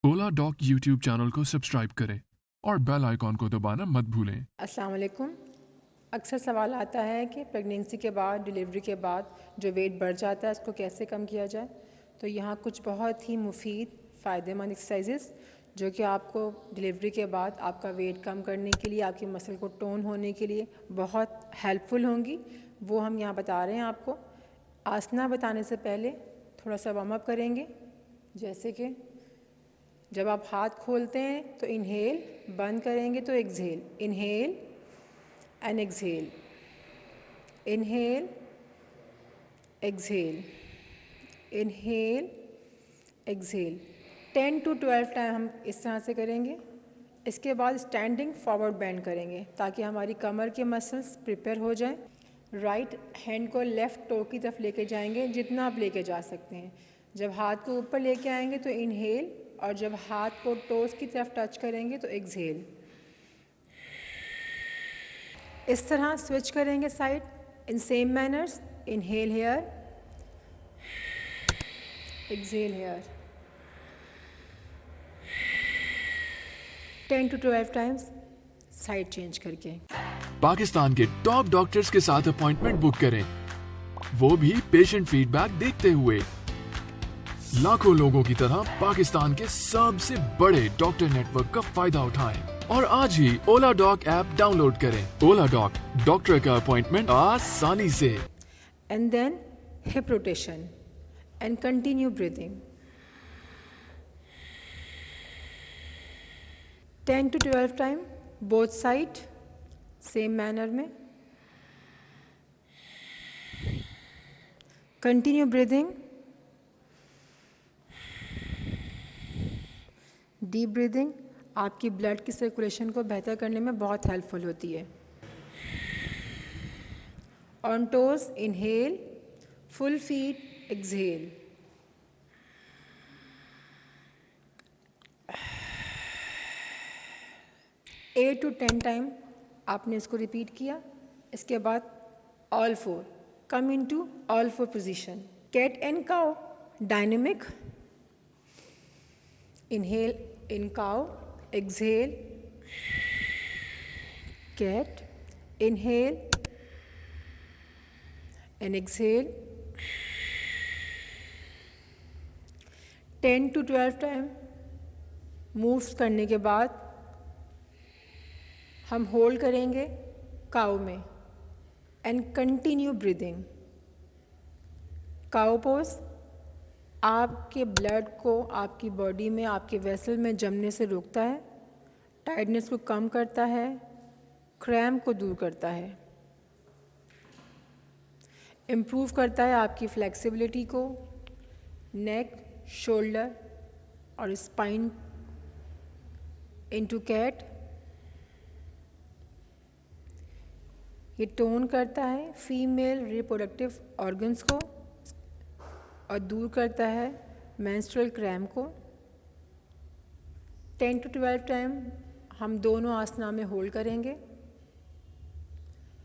ओला dock YouTube channel को subscribe करें और बेल आइकॉन को दबाना मत भूलें। अस्सलाम वालेकुम। अक्सर सवाल आता है कि प्रेगनेंसी के बाद, डिलीवरी के बाद जो वेट बढ़ जाता है उसको कैसे कम किया जाए। तो यहाँ कुछ बहुत ही मुफीद फ़ायदेमंद एक्सरसाइजेस जो कि आपको डिलीवरी के बाद आपका वेट कम करने के लिए, आपके मसल को टोन होने के लिए बहुत हेल्पफुल होंगी, वो हम यहाँ बता रहे हैं आपको। आसना बताने से पहले थोड़ा सा वार्म अप करेंगे। जैसे कि जब आप हाथ खोलते हैं तो इनहेल, बंद करेंगे तो exhale. Inhale and exhale, inhale, exhale, inhale, exhale. 10 to 12 time हम इस तरह से करेंगे। इसके बाद स्टैंडिंग फॉरवर्ड बेंड करेंगे ताकि हमारी कमर के मसल्स प्रिपेयर हो जाएं। राइट हैंड को लेफ़्ट टो की तरफ लेके जाएंगे जितना आप लेके जा सकते हैं। जब हाथ को ऊपर लेके आएंगे तो इनहेल, और जब हाथ को टोस की तरफ टच करेंगे तो एक्सहेल। इस तरह स्विच करेंगे side in same manners. Inhale here, exhale here. 10 to 12 times side change करके। पाकिस्तान के टॉप डॉक्टर्स के साथ अपॉइंटमेंट बुक करें, वो भी पेशेंट फीडबैक देखते हुए। लाखों लोगों की तरह पाकिस्तान के सबसे बड़े डॉक्टर नेटवर्क का फायदा उठाएं और आज ही ओला डॉक ऐप डाउनलोड करें। ओला डॉक, डॉक्टर का अपॉइंटमेंट आसानी से। And then hip rotation and continue breathing. 10 to 12 time both side same manner में। कंटिन्यू ब्रीथिंग, डीप ब्रीदिंग आपकी ब्लड की सर्कुलेशन को बेहतर करने में बहुत हेल्पफुल होती है। On toes inhale, full feet exhale. Eight to 10 time आपने इसको रिपीट किया। इसके बाद all four, come into all four position. Cat and cow dynamic. Inhale in cow, exhale, cat, inhale and exhale. 10 to 12 time moves करने के बाद हम hold करेंगे काउ में and continue breathing. Cow pose आपके ब्लड को आपकी बॉडी में, आपके वेसल में जमने से रोकता है, टाइटनेस को कम करता है, क्रैम्प को दूर करता है, इम्प्रूव करता है आपकी फ्लेक्सिबिलिटी को, नेक, शोल्डर और स्पाइन। इनटू कैट, ये टोन करता है फीमेल रिप्रोडक्टिव ऑर्गन्स को और दूर करता है मेंस्ट्रुअल क्रैम्प को। 10 to 12 टाइम हम दोनों आसना में होल्ड करेंगे।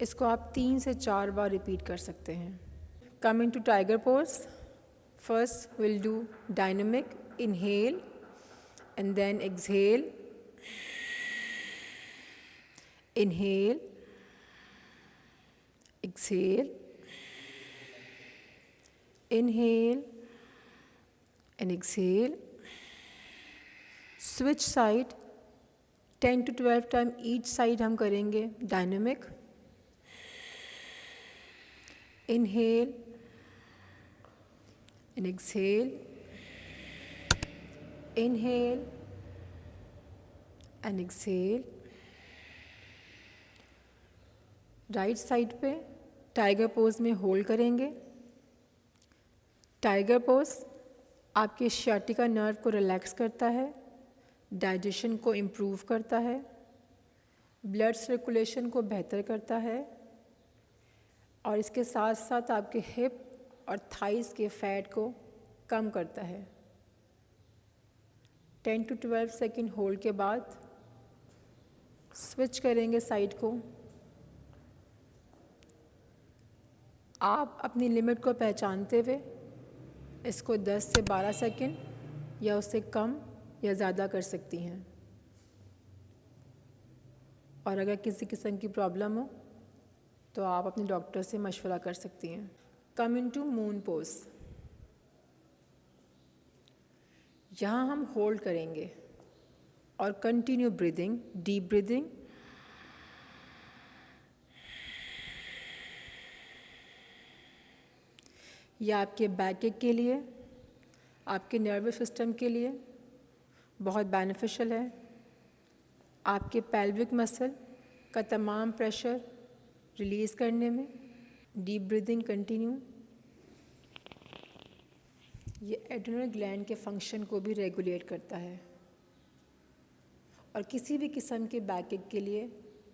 इसको आप 3 से 4 बार रिपीट कर सकते हैं। Coming to tiger pose, first will do dynamic inhale and then exhale, inhale, exhale, inhale and exhale. Switch side 10 to 12 time each side हम करेंगे dynamic. Inhale and exhale, inhale and exhale. Right side पे tiger pose में hold करेंगे। Tiger pose आपके sciatica nerve को relax करता है, digestion को इम्प्रूव करता है, ब्लड सर्कुलेशन को बेहतर करता है और इसके साथ साथ आपके हिप और थाइस के फैट को कम करता है। 10 to 12 सेकेंड होल्ड के बाद स्विच करेंगे साइड को। आप अपनी लिमिट को पहचानते हुए इसको 10 से 12 सेकेंड या उससे कम या ज़्यादा कर सकती हैं। और अगर किसी किस्म की प्रॉब्लम हो तो आप अपने डॉक्टर से मशवरा कर सकती हैं। Come into moon pose. यहाँ हम होल्ड करेंगे और कंटिन्यू ब्रीदिंग, डीप ब्रीदिंग। यह आपके बैक एक के लिए, आपके नर्वस सिस्टम के लिए बहुत बेनिफिशियल है। आपके पेल्विक मसल का तमाम प्रेशर रिलीज़ करने में। Deep breathing continue. ये एड्रिनल ग्लैंड के फंक्शन को भी रेगुलेट करता है और किसी भी किस्म के बैकएक के लिए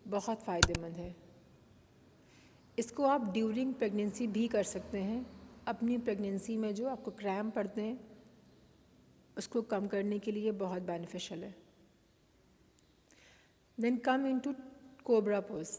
बहुत फ़ायदेमंद है। इसको आप ड्यूरिंग प्रेगनेंसी भी कर सकते हैं। अपनी प्रेगनेंसी में जो आपको क्रैम्प पड़ते हैं उसको कम करने के लिए बहुत बेनिफिशियल है। Then come into cobra pose.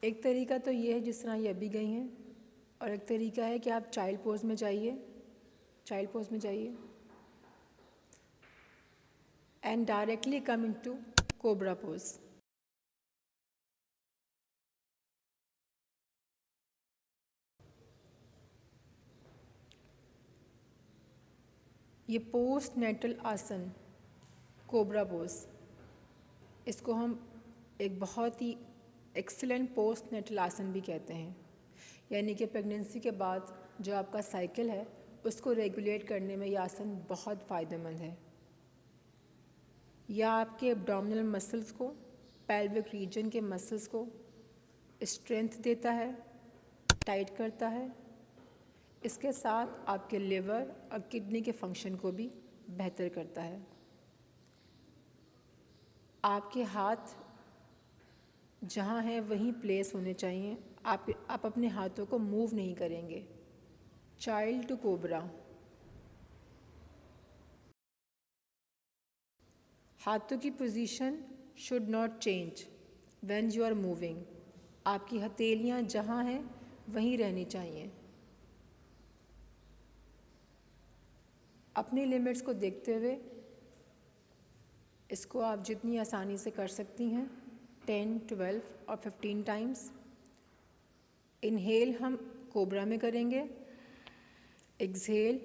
एक तरीका तो ये है जिस तरह ये अभी गई हैं, और एक तरीका है कि आप चाइल्ड पोज में जाइए, चाइल्ड पोज में जाइए and directly come into cobra pose. ये पोस्ट नेटल आसन कोबरा पोज, इसको हम एक बहुत ही एक्सीलेंट पोस्ट नेटल आसन भी कहते हैं। यानी कि प्रेगनेंसी के बाद जो आपका साइकिल है उसको रेगुलेट करने में यह आसन बहुत फ़ायदेमंद है। यह आपके एब्डोमिनल मसल्स को, पेल्विक रीजन के मसल्स को स्ट्रेंथ देता है, टाइट करता है। इसके साथ आपके लिवर और किडनी के फंक्शन को भी बेहतर करता है। आपके हाथ जहाँ हैं वहीं प्लेस होने चाहिए। आप अपने हाथों को मूव नहीं करेंगे। Child to cobra. हाथों की position should not change when you are moving. आपकी हथेलियाँ जहाँ हैं वहीं रहनी चाहिए। अपनी लिमिट्स को देखते हुए इसको आप जितनी आसानी से कर सकती हैं 10, 12 और 15 टाइम्स। इनहेल हम कोबरा में करेंगे, exhale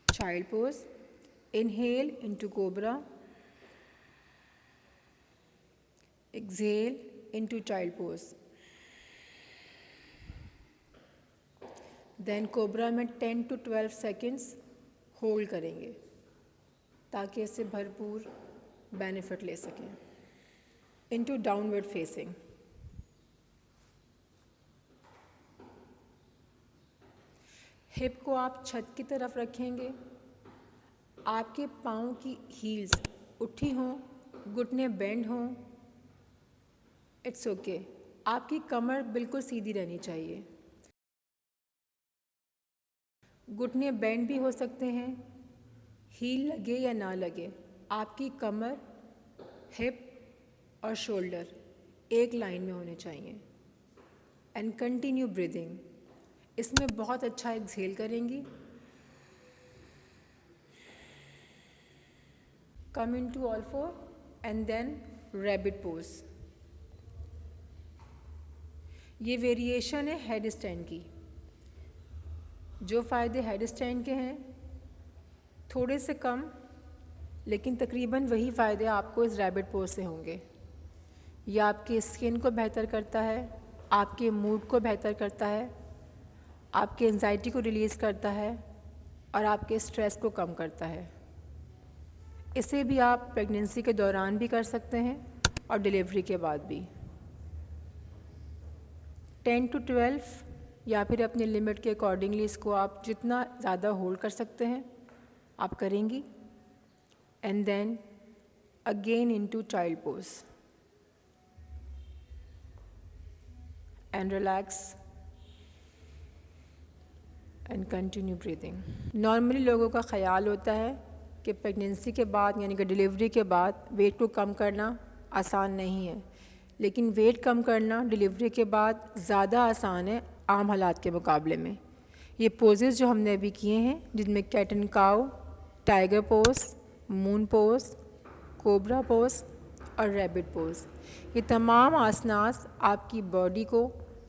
child pose, inhale into cobra, exhale into child pose. Then cobra में 10 to 12 सेकेंड्स होल्ड करेंगे ताकि इससे भरपूर बेनिफिट ले सकें। Into downward facing. हिप को आप छत की तरफ रखेंगे। आपके पाँव की हील्स उठी हों, घुटने बेंड हों, इट्स ओके। आपकी कमर बिल्कुल सीधी रहनी चाहिए। घुटने बेंड भी हो सकते हैं, हील लगे या ना लगे। आपकी कमर, हिप और शोल्डर एक लाइन में होने चाहिए। And continue breathing. इसमें बहुत अच्छा एक्सहेल करेंगी। Come into all four and then rabbit pose. ये वेरिएशन है हेड स्टैंड की। जो फ़ायदे हेड स्टैंड के हैं थोड़े से कम, लेकिन तकरीबन वही फ़ायदे आपको इस रैबिट पोज से होंगे। यह आपकी स्किन को बेहतर करता है, आपके मूड को बेहतर करता है, आपके एंजाइटी को रिलीज़ करता है और आपके स्ट्रेस को कम करता है। इसे भी आप प्रेगनेंसी के दौरान भी कर सकते हैं और डिलीवरी के बाद भी। 10 to 12 या फिर अपने लिमिट के अकॉर्डिंगली इसको आप जितना ज़्यादा होल्ड कर सकते हैं आप करेंगी। And then again into child pose and relax and continue breathing. Normally लोगों का ख़याल होता है कि प्रेगनेंसी के बाद यानी कि डिलीवरी के बाद वेट को कम करना आसान नहीं है, लेकिन वेट कम करना डिलीवरी के बाद ज़्यादा आसान है आम हालात के मुकाबले में। ये पोजेस जो हमने अभी किए हैं, जिनमें cat and cow, tiger pose, moon pose, cobra pose और रैबिट पोज, ये तमाम आसनास आपकी बॉडी को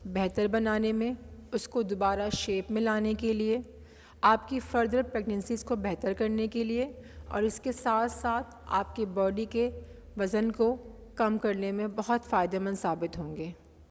बेहतर बनाने में, उसको दोबारा शेप में लाने के लिए, आपकी फर्दर प्रेगनेंसीज़ को बेहतर करने के लिए और इसके साथ साथ आपकी बॉडी के वज़न को कम करने में बहुत फ़ायदेमंद साबित होंगे।